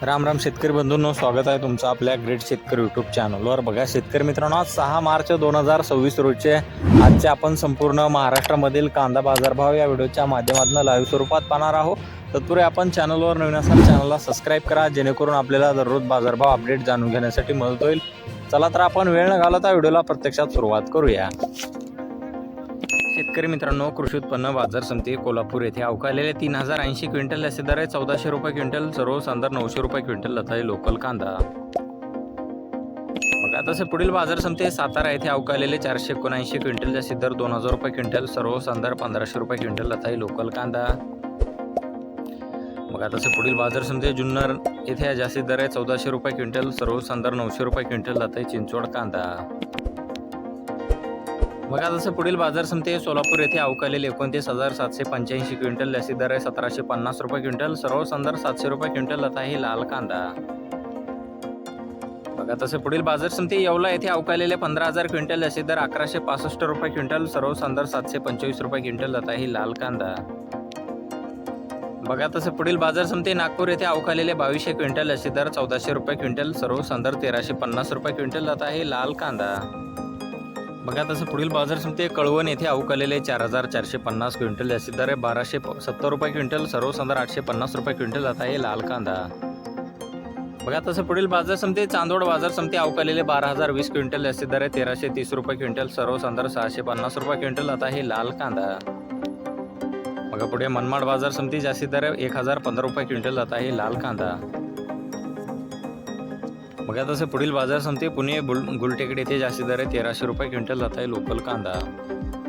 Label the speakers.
Speaker 1: राम राम शेतकरी बंधूंनो, स्वागत आहे तुमचं आपल्या ग्रेट शेतकरी यूट्यूब चॅनलवर। बघा शेतकरी मित्रांनो, आज 6 मार्च 2026 रोजचे आजचे आपण संपूर्ण महाराष्ट्रामधील कांदा बाजारभाव या व्हिडिओच्या माध्यमातून लाईव्ह स्वरूपात पाहणार आहोत। तत्पूर्वी आपण चॅनलवर नवीन असाल चॅनलला सबस्क्राईब करा, जेणेकरून आपल्याला दररोज बाजारभाव अपडेट जाणून घेण्यासाठी मदत होईल। चला तर आपण वेळ न घालवता व्हिडिओला प्रत्यक्षात सुरुवात करूया। शेतकरी मित्रांनो, कृषी उत्पन्न बाजार समिती कोल्हापूर येथे अवकाळलेले 3080 क्विंटल असे दर आहे 1400 रुपये क्विंटल, सर्व संदर 900 रुपये क्विंटल लताई लोकल कांदा। बघा तसे पुढील बाजार समिती सातारा येथे अवकाळलेले 479 क्विंटल असे दर 2000 रुपये क्विंटल, सर्व संदर 1500 रुपये क्विंटल लताई लोकल कांदा। बघा तसे पुढील बाजार समिती जुन्नर येथे जास्तीत दर आहे 1400 रुपये क्विंटल, सर्व संदर 900 रुपये क्विंटल लताई चिंचवड कांदा। बघा जसं पुढील बाजार समिती सोलापूर येथे अवकाळलेले 29,785 क्विंटल जास्तीत दर आहे 1750 रुपये क्विंटल, सर्व संदर 700 रुपये क्विंटल लताही लाल कांदा। बघा तसे पुढील बाजार समिती येवला येथे अवकाळलेले 15,000 क्विंटल जास्तीत दर 1165 रुपये क्विंटल, सर्व संदर 725 रुपये क्विंटल लताही लाल कांदा। बघा तसे पुढील बाजार समिती नागपूर येथे अवकाळलेले 2200 क्विंटल जास्तीत दर 1400 रुपये क्विंटल, सर्व संदर 1350 रुपये क्विंटल लताही लाल कांदा। बघा तसं पुढील बाजार समिती कळवण येथे अवकाळलेले 4450 क्विंटल जास्तीत दर 1270 रुपये क्विंटल, सर्व संदर 850 रुपये क्विंटल आता हे लाल कांदा। बघा तसं पुढील बाजार समिती चांदोड बाजार समिती अवकाळलेले 12020 क्विंटल जास्तीत दर 1330 रुपये क्विंटल, सर्व संदर 650 रुपये क्विंटल आता हे लाल कांदा। बघा पुढे मनमाड बाजार समिती जास्तीत दर 1015 रुपये क्विंटल आता हे लाल कांदा। बघा तसे पुढील बाजार समिती पुणे गुलटेकडी येथे जास्तीत दर 1300 रुपये क्विंटल जात आहे लोकल कांदा।